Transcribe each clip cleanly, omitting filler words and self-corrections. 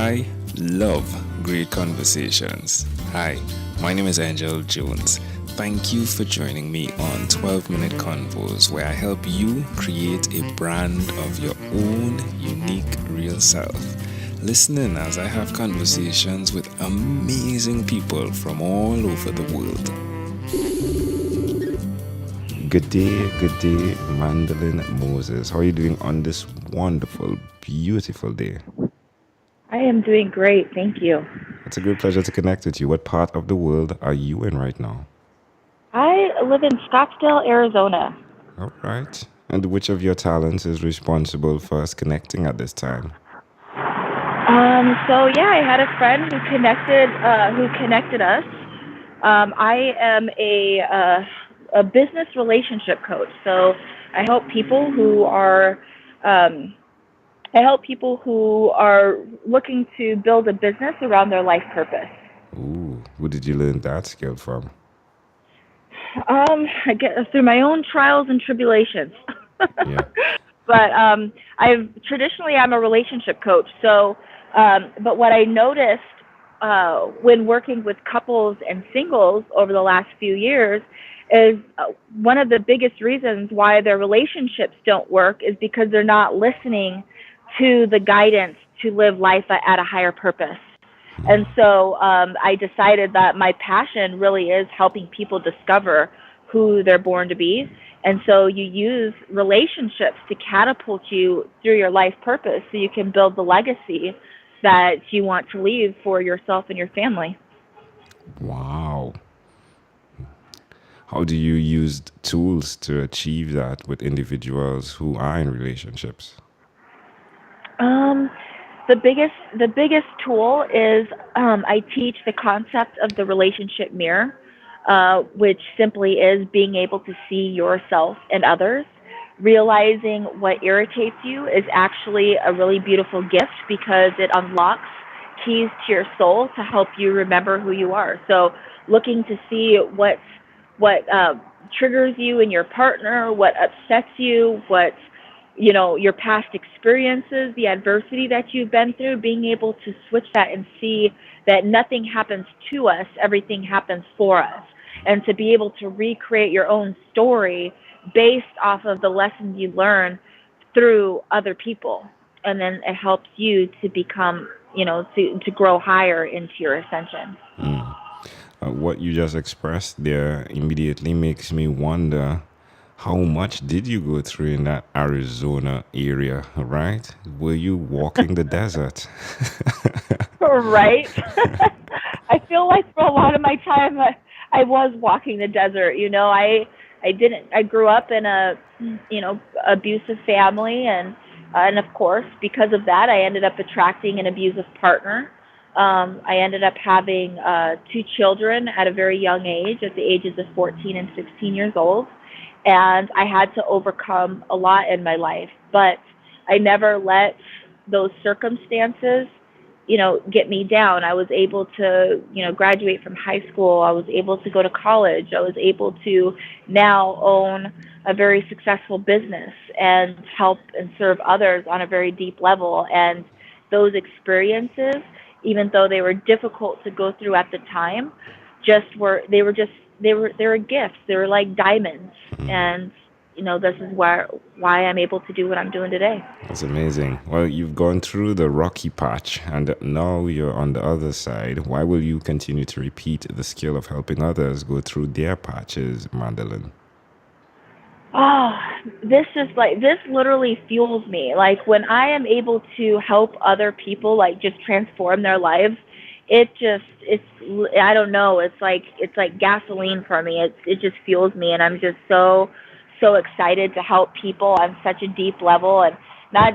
I love great conversations. Hi, my name is Angel Jones. Thank you for joining me on 12-Minute Convos, where I help you create a brand of your own unique real self. Listen in as I have conversations with amazing people from all over the world. Good day, Mandelynn Moses. How are you doing on this wonderful, beautiful day? I am doing great, thank you. It's a great pleasure to connect with you. What part of the world are you in right now? I live in Scottsdale, Arizona. All right. And which of your talents is responsible for us connecting at this time? So yeah, I had a friend who connected us. I am a business relationship coach. So I help people who are um, I help people who are looking to build a business around their life purpose. Ooh, who did you learn that skill from? I get through my own trials and tribulations. Yeah. But I'm a relationship coach. So, but what I noticed when working with couples and singles over the last few years is one of the biggest reasons why their relationships don't work is because they're not listening to the guidance to live life at a higher purpose. And so I decided that my passion really is helping people discover who they're born to be. And so you use relationships to catapult you through your life purpose so you can build the legacy that you want to leave for yourself and your family. Wow. How do you use tools to achieve that with individuals who are in relationships? Um, the biggest tool is I teach the concept of the relationship mirror, which simply is being able to see yourself and others. Realizing what irritates you is actually a really beautiful gift because it unlocks keys to your soul to help you remember who you are. So, looking to see what triggers you in your partner, what upsets you, what your past experiences, the adversity that you've been through, being able to switch that and see that nothing happens to us, everything happens for us. And to be able to recreate your own story based off of the lessons you learn through other people. And then it helps you to become, to grow higher into your ascension. What you just expressed there immediately makes me wonder how much did you go through in that Arizona area, right? Were you walking the desert? Right? I feel like for a lot of my time, I was walking the desert. I didn't. I grew up in a abusive family, and of course, because of that, I ended up attracting an abusive partner. I ended up having two children at a very young age, at the ages of 14 and 16 years old, and I had to overcome a lot in my life, but I never let those circumstances get me down. I was able to, graduate from high school. I was able to go to college. I was able to now own a very successful business and help and serve others on a very deep level. And those experiences, even though they were difficult to go through at the time, they were gifts. They were like diamonds. And this is why I'm able to do what I'm doing today. That's amazing. Well, you've gone through the rocky patch and now you're on the other side. Why will you continue to repeat the skill of helping others go through their patches, Mandelynn? Oh, this literally fuels me. Like when I am able to help other people, like just transform their lives, it's I don't know. It's like gasoline for me. It just fuels me, and I'm just so excited to help people on such a deep level, and not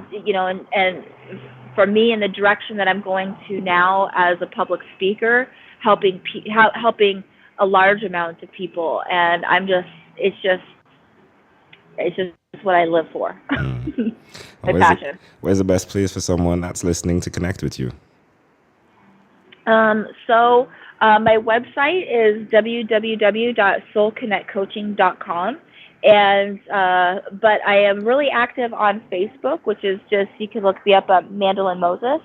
and for me in the direction that I'm going to now as a public speaker, helping a large amount of people, and it's just what I live for. My Where's, it, passion. where's the best place for someone that's listening to connect with you? So my website is www.soulconnectcoaching.com. And but I am really active on Facebook, which is just you can look me up at Mandelynn Moses.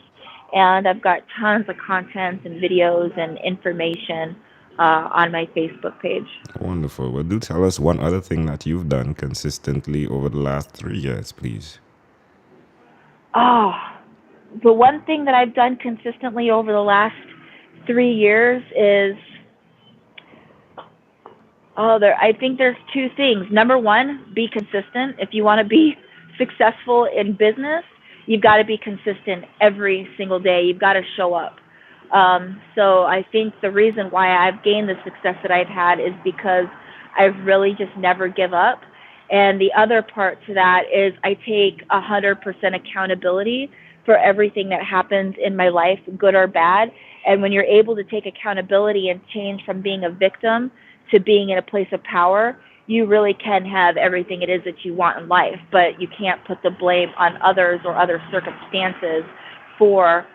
And I've got tons of content and videos and information on my Facebook page. Wonderful. Well, do tell us one other thing that you've done consistently over the last 3 years, please. Oh, the one thing that I've done consistently over the last 3 years is I think there's two things. Number one, be consistent. If you want to be successful in business, you've got to be consistent every single day. You've got to show up. So I think the reason why I've gained the success that I've had is because I've really just never give up. And the other part to that is I take 100% accountability for everything that happens in my life, good or bad. And when you're able to take accountability and change from being a victim to being in a place of power, you really can have everything it is that you want in life. But you can't put the blame on others or other circumstances for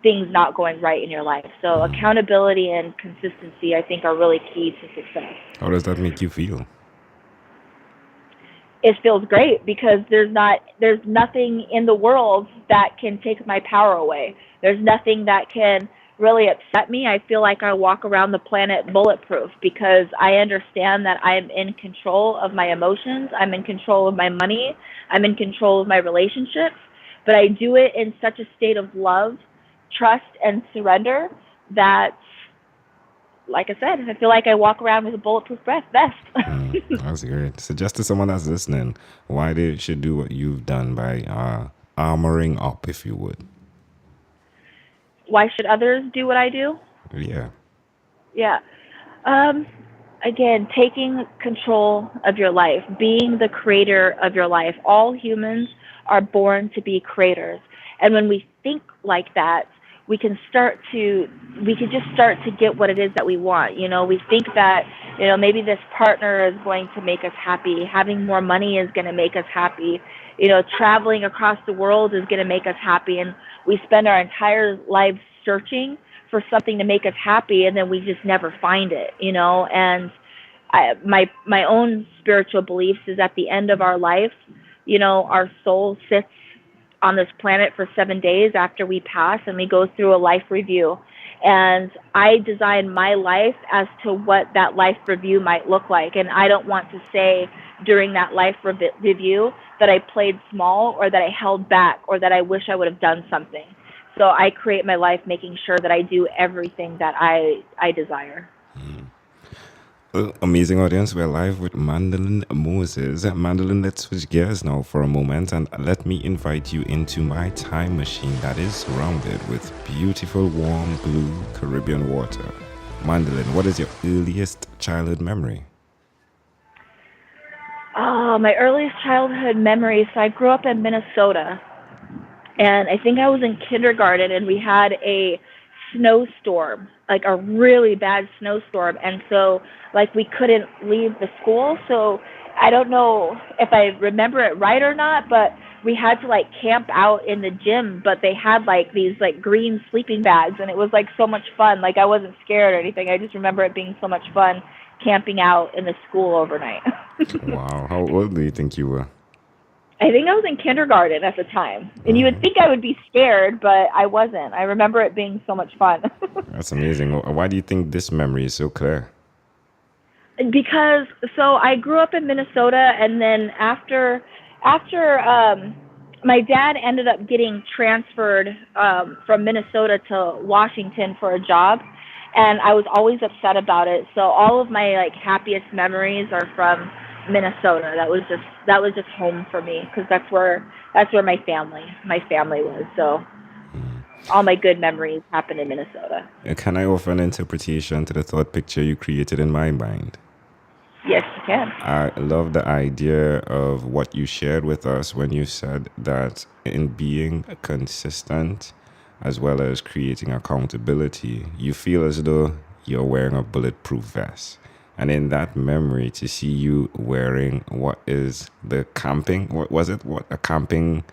things not going right in your life. So accountability and consistency, I think, are really key to success. How does that make you feel? It feels great because there's nothing in the world that can take my power away. There's nothing that can really upset me. I feel like I walk around the planet bulletproof because I understand that I'm in control of my emotions, I'm in control of my money, I'm in control of my relationships, but I do it in such a state of love, trust, and surrender that, like I said, I feel like I walk around with a bulletproof vest. That's great. Suggest to someone that's listening why they should do what you've done by armoring up, if you would. Why should others do what I do? Yeah. Yeah. Again, taking control of your life, being the creator of your life. All humans are born to be creators. And when we think like that, we can just start to get what it is that we want. We think that, maybe this partner is going to make us happy. Having more money is going to make us happy. Traveling across the world is going to make us happy. And we spend our entire lives searching for something to make us happy, and then we just never find it, And my own spiritual beliefs is at the end of our life, our soul sits on this planet for 7 days after we pass, and we go through a life review. And I design my life as to what that life review might look like. And I don't want to say during that life review that I played small or that I held back or that I wish I would have done something. So I create my life making sure that I do everything that I desire. Amazing audience. We're live with Mandelynn Moses. Mandelynn, let's switch gears now for a moment and let me invite you into my time machine that is surrounded with beautiful, warm, blue Caribbean water. Mandelynn, what is your earliest childhood memory? Oh, my earliest childhood memory. So I grew up in Minnesota, and I think I was in kindergarten, and we had a snowstorm, like a really bad snowstorm. And so, we couldn't leave the school. So I don't know if I remember it right or not, but we had to camp out in the gym, but they had these green sleeping bags, and it was so much fun. I wasn't scared or anything. I just remember it being so much fun camping out in the school overnight. Wow. How old do you think you were? I think I was in kindergarten at the time. And you would think I would be scared, but I wasn't. I remember it being so much fun. That's amazing. Why do you think this memory is so clear? Because I grew up in Minnesota, and then after my dad ended up getting transferred from Minnesota to Washington for a job, and I was always upset about it. So all of my happiest memories are from Minnesota. That was just home for me because that's where my family was. So all my good memories happened in Minnesota. Can I offer an interpretation to the thought picture you created in my mind? Yes, you can. I love the idea of what you shared with us when you said that in being consistent as well as creating accountability, you feel as though you're wearing a bulletproof vest. And in that memory, to see you wearing what is the camping, what was it? What, a camping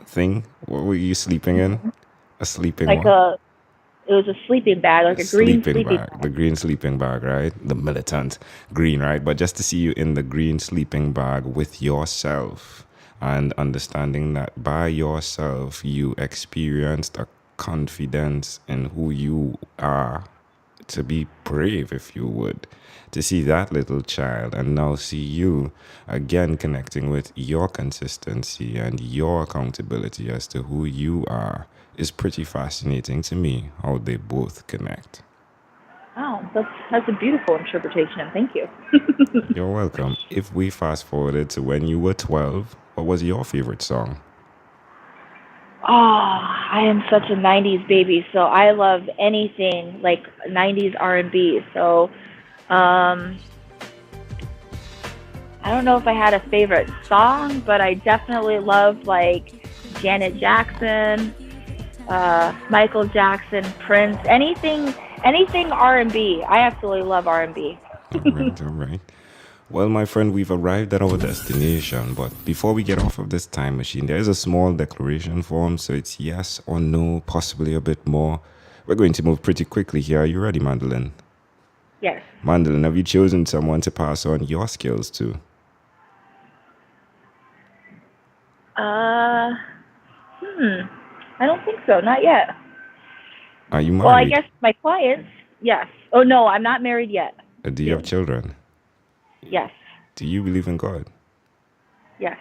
thing? What were you sleeping in? A sleeping what? It was a sleeping bag, a green sleeping bag. The green sleeping bag, right? The militant green, right? But just to see you in the green sleeping bag with yourself and understanding that by yourself you experienced a confidence in who you are, to be brave, if you would, to see that little child and now see you again connecting with your consistency and your accountability as to who you are is pretty fascinating to me, how they both connect. Oh, that's a beautiful interpretation. Thank you. You're welcome. If we fast forwarded to when you were 12, what was your favorite song? Oh, I am such a '90s baby, so I love anything like '90s R&B. So, um, I don't know if I had a favorite song, but I definitely loved like Janet Jackson, Michael Jackson, Prince, anything R&B. I absolutely love R&B. All right. Well, my friend, we've arrived at our destination, but before we get off of this time machine, there is a small declaration form, so it's yes or no, possibly a bit more. We're going to move pretty quickly here. Are you ready, Mandelynn? Yes. Mandelynn, have you chosen someone to pass on your skills to? Uh, I don't think so. Not yet. Are you married? Well, I guess my clients, yes. Oh no, I'm not married yet. Do you have children? Yes. Do you believe in God? Yes.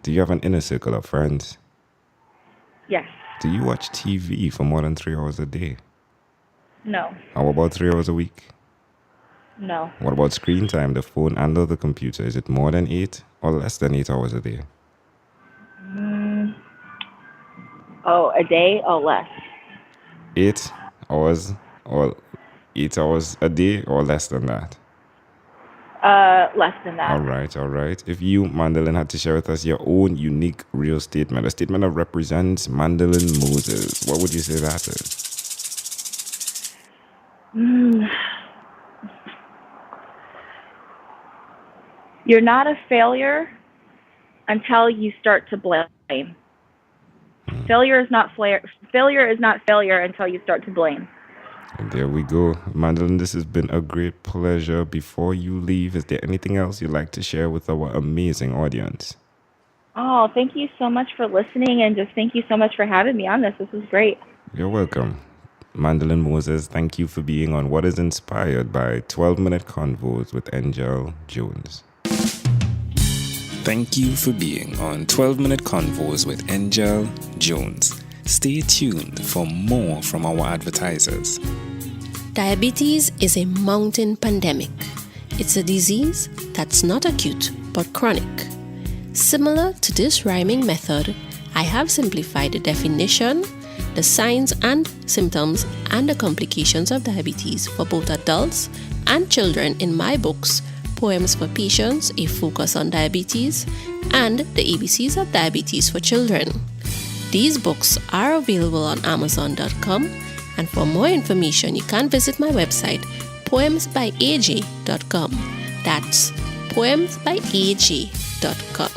Do you have an inner circle of friends? Yes. Do you watch TV for more than 3 hours a day? No. How about 3 hours a week? No. What about screen time, the phone and or the computer? Is it more than 8 or less than 8 hours a day? Oh, a day? Oh, less. 8 hours or 8 hours a day or less than that? Less than that. All right. If you, Mandelynn, had to share with us your own unique real statement, a statement that represents Mandelynn Moses, what would you say that is? You're not a failure until you start to blame. Failure is not failure until you start to blame. And there we go. Mandelynn, this has been a great pleasure. Before you leave, is there anything else you'd like to share with our amazing audience? Oh, thank you so much for listening, and just thank you so much for having me on this. This was great. You're welcome. Mandelynn Moses, thank you for being on what is inspired by 12-Minute Convos with Angel Jones. Thank you for being on 12-Minute Convos with Angel Jones. Stay tuned for more from our advertisers. Diabetes is a mountain pandemic. It's a disease that's not acute but chronic. Similar to this rhyming method, I have simplified the definition, the signs and symptoms, and the complications of diabetes for both adults and children in my books, Poems for Patients, A Focus on Diabetes, and The ABCs of Diabetes for Children. These books are available on Amazon.com, and for more information, you can visit my website, poemsbyaj.com. That's poemsbyaj.com.